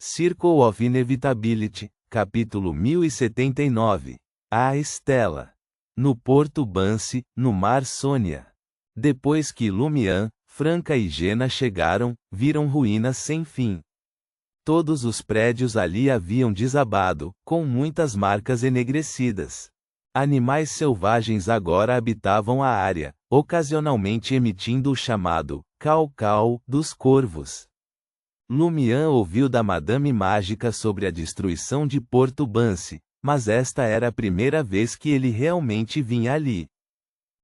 Circle of Inevitability, capítulo 1079. A Estela. No Porto Bansi, no Mar Sônia. Depois que Lumian, Franca e Jena chegaram, viram ruínas sem fim. Todos os prédios ali haviam desabado, com muitas marcas enegrecidas. Animais selvagens agora habitavam a área, ocasionalmente emitindo o chamado cau-cau dos corvos. Lumian ouviu da Madame Mágica sobre a destruição de Porto Bansi, mas esta era a primeira vez que ele realmente vinha ali.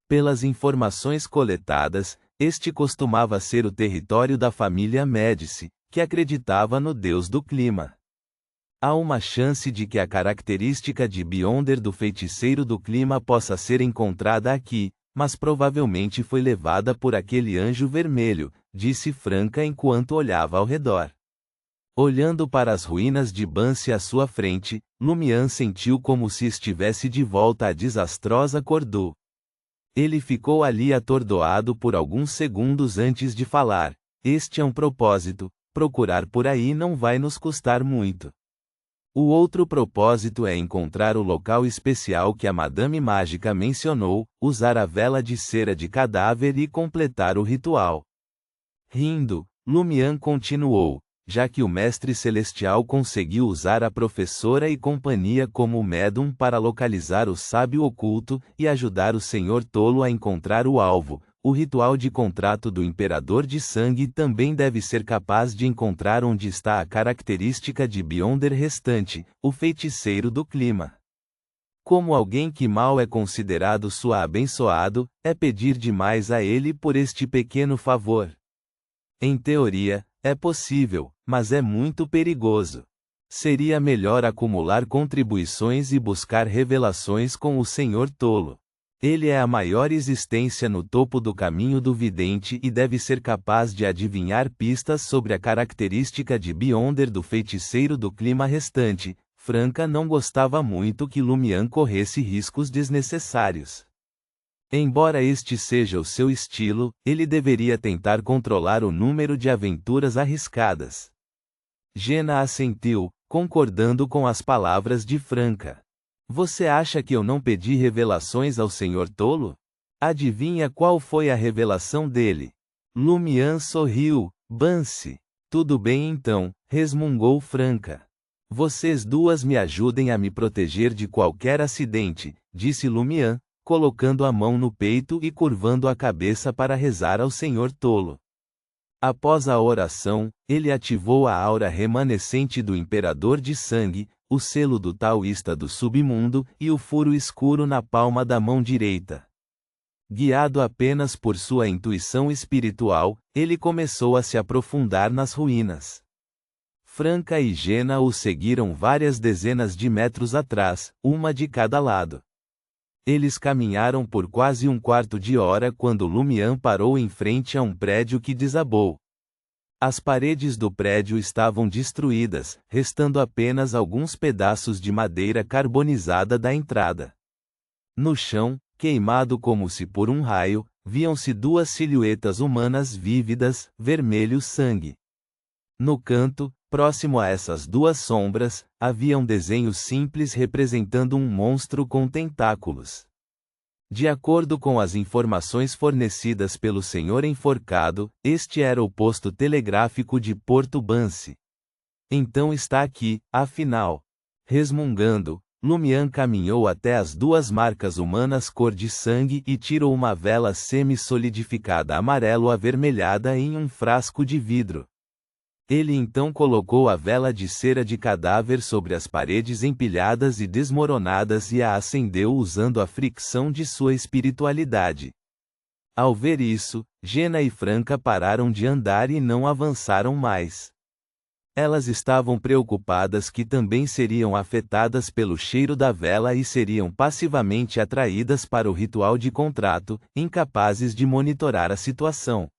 Pelas informações coletadas, este costumava ser o território da família Médici, que acreditava no deus do clima. Há uma chance de que a característica de Beyonder do feiticeiro do clima possa ser encontrada aqui, mas provavelmente foi levada por aquele anjo vermelho, disse Franca enquanto olhava ao redor. Olhando para as ruínas de Bansi à sua frente, Lumian sentiu como se estivesse de volta à desastrosa Cordoue. Ele ficou ali atordoado por alguns segundos antes de falar. Este é um propósito, procurar por aí não vai nos custar muito. O outro propósito é encontrar o local especial que a Madame Mágica mencionou, usar a vela de cera de cadáver e completar o ritual. Rindo, Lumian continuou, já que o Mestre Celestial conseguiu usar a professora e companhia como médium para localizar o sábio oculto e ajudar o Senhor Tolo a encontrar o alvo. O ritual de contrato do Imperador de Sangue também deve ser capaz de encontrar onde está a característica de Beyonder restante, o feiticeiro do clima. Como alguém que mal é considerado sua abençoado, é pedir demais a ele por este pequeno favor. Em teoria, é possível, mas é muito perigoso. Seria melhor acumular contribuições e buscar revelações com o Senhor Tolo. Ele é a maior existência no topo do caminho do vidente e deve ser capaz de adivinhar pistas sobre a característica de Beyonder do feiticeiro do clima restante. Franca não gostava muito que Lumian corresse riscos desnecessários. Embora este seja o seu estilo, ele deveria tentar controlar o número de aventuras arriscadas. Jena assentiu, concordando com as palavras de Franca. Você acha que eu não pedi revelações ao Senhor Tolo? Adivinha qual foi a revelação dele? Lumian sorriu. Bansi. Tudo bem então, resmungou Franca. Vocês duas me ajudem a me proteger de qualquer acidente, disse Lumian, colocando a mão no peito e curvando a cabeça para rezar ao Senhor Tolo. Após a oração, ele ativou a aura remanescente do Imperador de Sangue, o selo do taoísta do submundo e o furo escuro na palma da mão direita. Guiado apenas por sua intuição espiritual, ele começou a se aprofundar nas ruínas. Franca e Jena o seguiram várias dezenas de metros atrás, uma de cada lado. Eles caminharam por quase um quarto de hora quando Lumian parou em frente a um prédio que desabou. As paredes do prédio estavam destruídas, restando apenas alguns pedaços de madeira carbonizada da entrada. No chão, queimado como se por um raio, viam-se duas silhuetas humanas vívidas, vermelho sangue. No canto, próximo a essas duas sombras, havia um desenho simples representando um monstro com tentáculos. De acordo com as informações fornecidas pelo senhor enforcado, este era o posto telegráfico de Porto Bansi. Então está aqui, afinal. Resmungando, Lumian caminhou até as duas marcas humanas cor de sangue e tirou uma vela semi-solidificada amarelo-avermelhada em um frasco de vidro. Ele então colocou a vela de cera de cadáver sobre as paredes empilhadas e desmoronadas e a acendeu usando a fricção de sua espiritualidade. Ao ver isso, Jena e Franca pararam de andar e não avançaram mais. Elas estavam preocupadas que também seriam afetadas pelo cheiro da vela e seriam passivamente atraídas para o ritual de contrato, incapazes de monitorar a situação.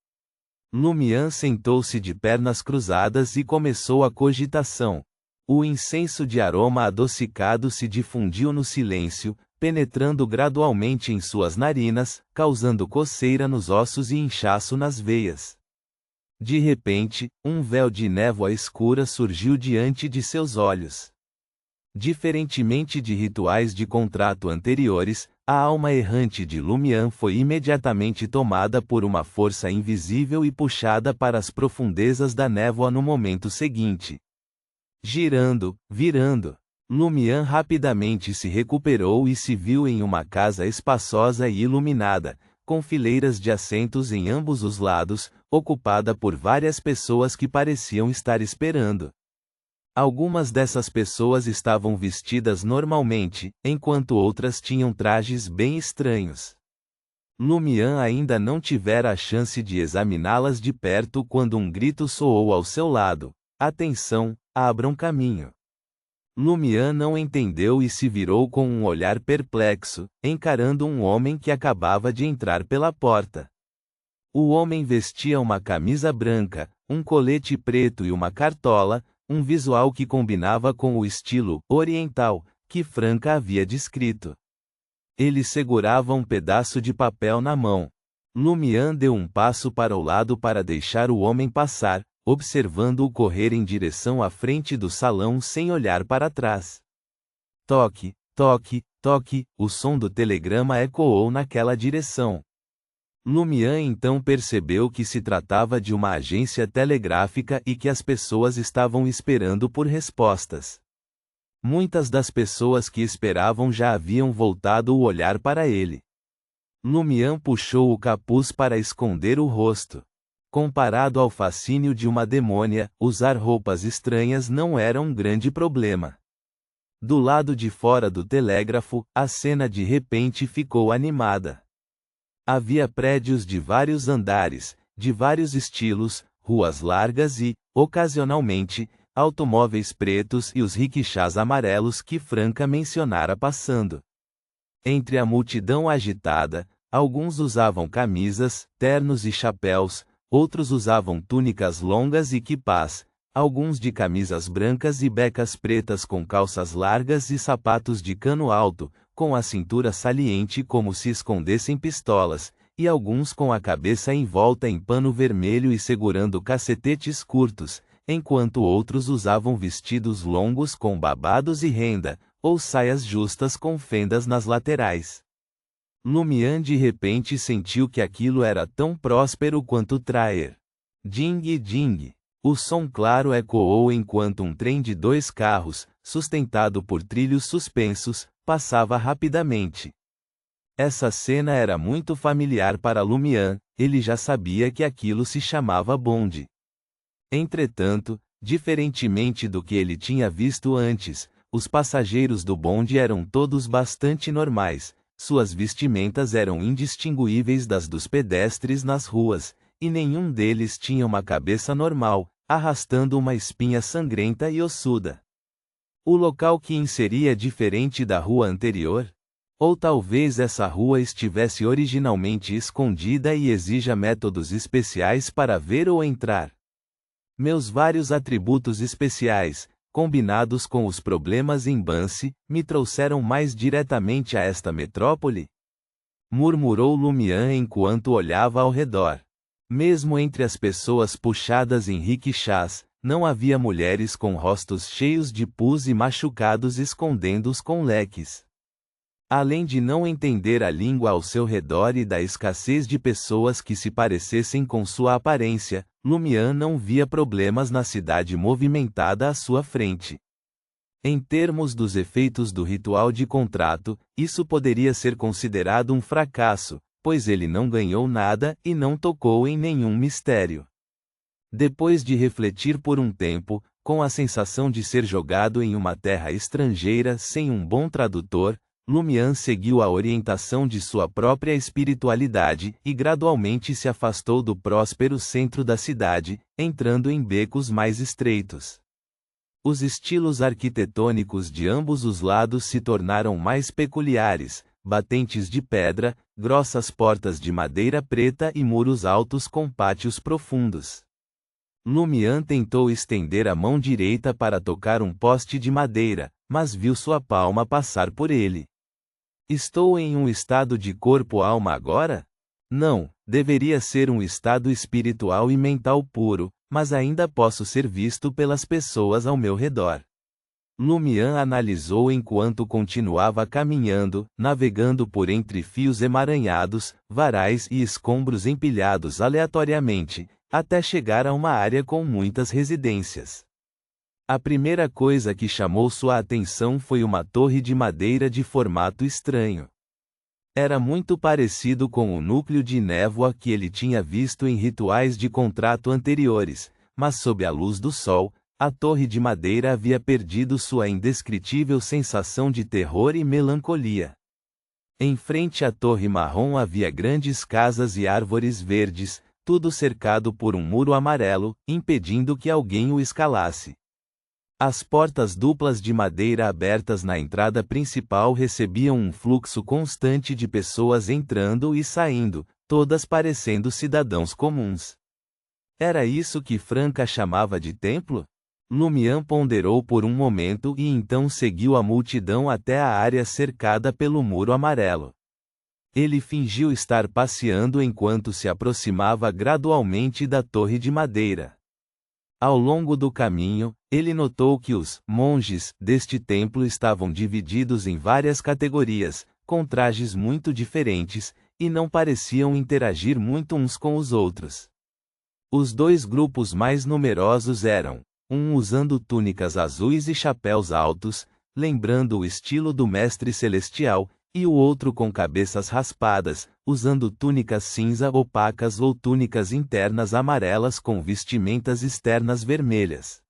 Lumian sentou-se de pernas cruzadas e começou a cogitação. O incenso de aroma adocicado se difundiu no silêncio, penetrando gradualmente em suas narinas, causando coceira nos ossos e inchaço nas veias. De repente, um véu de névoa escura surgiu diante de seus olhos. Diferentemente de rituais de contrato anteriores, a alma errante de Lumian foi imediatamente tomada por uma força invisível e puxada para as profundezas da névoa no momento seguinte. Girando, virando, Lumian rapidamente se recuperou e se viu em uma casa espaçosa e iluminada, com fileiras de assentos em ambos os lados, ocupada por várias pessoas que pareciam estar esperando. Algumas dessas pessoas estavam vestidas normalmente, enquanto outras tinham trajes bem estranhos. Lumian ainda não tivera a chance de examiná-las de perto quando um grito soou ao seu lado: "Atenção, abram caminho!" Lumian não entendeu e se virou com um olhar perplexo, encarando um homem que acabava de entrar pela porta. O homem vestia uma camisa branca, um colete preto e uma cartola, um visual que combinava com o estilo oriental que Franca havia descrito. Ele segurava um pedaço de papel na mão. Lumian deu um passo para o lado para deixar o homem passar, observando-o correr em direção à frente do salão sem olhar para trás. Toque, toque, toque, o som do telegrama ecoou naquela direção. Lumian então percebeu que se tratava de uma agência telegráfica e que as pessoas estavam esperando por respostas. Muitas das pessoas que esperavam já haviam voltado o olhar para ele. Lumian puxou o capuz para esconder o rosto. Comparado ao fascínio de uma demônia, usar roupas estranhas não era um grande problema. Do lado de fora do telégrafo, a cena de repente ficou animada. Havia prédios de vários andares, de vários estilos, ruas largas e, ocasionalmente, automóveis pretos e os riquixás amarelos que Franca mencionara passando. Entre a multidão agitada, alguns usavam camisas, ternos e chapéus, outros usavam túnicas longas e quipás, alguns de camisas brancas e becas pretas com calças largas e sapatos de cano alto, com a cintura saliente como se escondessem pistolas, e alguns com a cabeça envolta em pano vermelho e segurando cacetetes curtos, enquanto outros usavam vestidos longos com babados e renda, ou saias justas com fendas nas laterais. Lumian de repente sentiu que aquilo era tão próspero quanto Traer. Ding ding. O som claro ecoou enquanto um trem de 2 carros, sustentado por trilhos suspensos, passava rapidamente. Essa cena era muito familiar para Lumian, ele já sabia que aquilo se chamava bonde. Entretanto, diferentemente do que ele tinha visto antes, os passageiros do bonde eram todos bastante normais, suas vestimentas eram indistinguíveis das dos pedestres nas ruas, e nenhum deles tinha uma cabeça normal, arrastando uma espinha sangrenta e ossuda. O local que seria diferente da rua anterior? Ou talvez essa rua estivesse originalmente escondida e exija métodos especiais para ver ou entrar. Meus vários atributos especiais, combinados com os problemas em Bansi, me trouxeram mais diretamente a esta metrópole? Murmurou Lumian enquanto olhava ao redor. Mesmo entre as pessoas puxadas em riquixás, não havia mulheres com rostos cheios de pus e machucados escondendo-os com leques. Além de não entender a língua ao seu redor e da escassez de pessoas que se parecessem com sua aparência, Lumian não via problemas na cidade movimentada à sua frente. Em termos dos efeitos do ritual de contrato, isso poderia ser considerado um fracasso, pois ele não ganhou nada e não tocou em nenhum mistério. Depois de refletir por um tempo, com a sensação de ser jogado em uma terra estrangeira sem um bom tradutor, Lumian seguiu a orientação de sua própria espiritualidade e gradualmente se afastou do próspero centro da cidade, entrando em becos mais estreitos. Os estilos arquitetônicos de ambos os lados se tornaram mais peculiares, batentes de pedra, grossas portas de madeira preta e muros altos com pátios profundos. Lumian tentou estender a mão direita para tocar um poste de madeira, mas viu sua palma passar por ele. Estou em um estado de corpo-alma agora? Não, Deveria ser um estado espiritual e mental puro, mas ainda posso ser visto pelas pessoas ao meu redor. Lumian analisou enquanto continuava caminhando, navegando por entre fios emaranhados, varais e escombros empilhados aleatoriamente, até chegar a uma área com muitas residências. A primeira coisa que chamou sua atenção foi uma torre de madeira de formato estranho. Era muito parecido com o núcleo de névoa que ele tinha visto em rituais de contrato anteriores, mas sob a luz do sol, a torre de madeira havia perdido sua indescritível sensação de terror e melancolia. Em frente à torre marrom havia grandes casas e árvores verdes, tudo cercado por um muro amarelo, impedindo que alguém o escalasse. As portas duplas de madeira abertas na entrada principal recebiam um fluxo constante de pessoas entrando e saindo, todas parecendo cidadãos comuns. Era isso que Franca chamava de templo? Lumian ponderou por um momento e então seguiu a multidão até a área cercada pelo muro amarelo. Ele fingiu estar passeando enquanto se aproximava gradualmente da torre de madeira. Ao longo do caminho, ele notou que os monges deste templo estavam divididos em várias categorias, com trajes muito diferentes, e não pareciam interagir muito uns com os outros. Os dois grupos mais numerosos eram, um usando túnicas azuis e chapéus altos, lembrando o estilo do Mestre Celestial, e o outro com cabeças raspadas, usando túnicas cinza opacas ou túnicas internas amarelas com vestimentas externas vermelhas.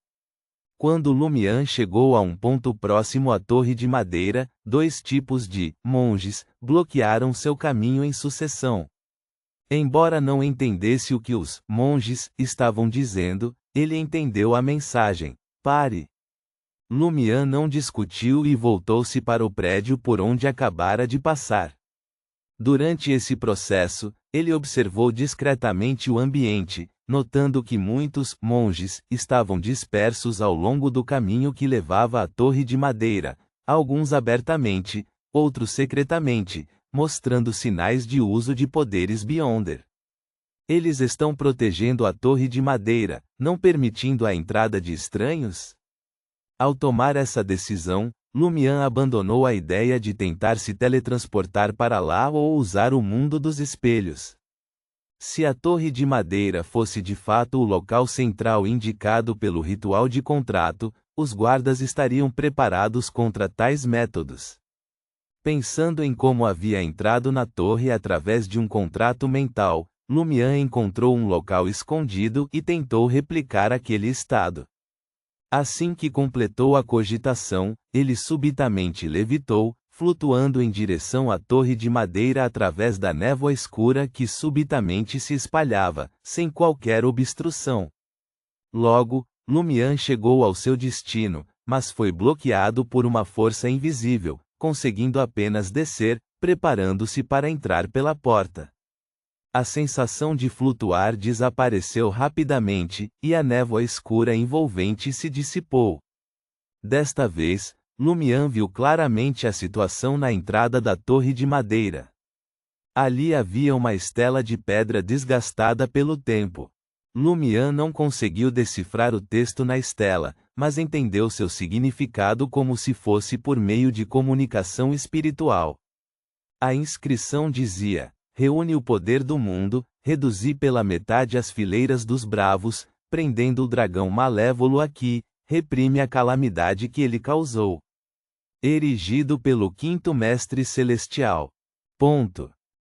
Quando Lumian chegou a um ponto próximo à torre de madeira, dois tipos de monges bloquearam seu caminho em sucessão. Embora não entendesse o que os monges estavam dizendo, ele entendeu a mensagem: pare. Lumian não discutiu e voltou-se para o prédio por onde acabara de passar. Durante esse processo, ele observou discretamente o ambiente, notando que muitos monges estavam dispersos ao longo do caminho que levava à torre de madeira, alguns abertamente, outros secretamente, mostrando sinais de uso de poderes Beyonder. Eles estão protegendo a torre de madeira, não permitindo a entrada de estranhos? Ao tomar essa decisão, Lumian abandonou a ideia de tentar se teletransportar para lá ou usar o mundo dos espelhos. Se a torre de madeira fosse de fato o local central indicado pelo ritual de contrato, os guardas estariam preparados contra tais métodos. Pensando em como havia entrado na torre através de um contrato mental, Lumian encontrou um local escondido e tentou replicar aquele estado. Assim que completou a cogitação, ele subitamente levitou, flutuando em direção à torre de madeira através da névoa escura que subitamente se espalhava, sem qualquer obstrução. Logo, Lumian chegou ao seu destino, mas foi bloqueado por uma força invisível, conseguindo apenas descer, preparando-se para entrar pela porta. A sensação de flutuar desapareceu rapidamente, e a névoa escura envolvente se dissipou. Desta vez, Lumian viu claramente a situação na entrada da torre de madeira. Ali havia uma estela de pedra desgastada pelo tempo. Lumian não conseguiu decifrar o texto na estela, mas entendeu seu significado como se fosse por meio de comunicação espiritual. A inscrição dizia: reúne o poder do mundo, reduzi pela metade as fileiras dos bravos, prendendo o dragão malévolo aqui, reprime a calamidade que ele causou. Erigido pelo quinto mestre celestial. Ponto.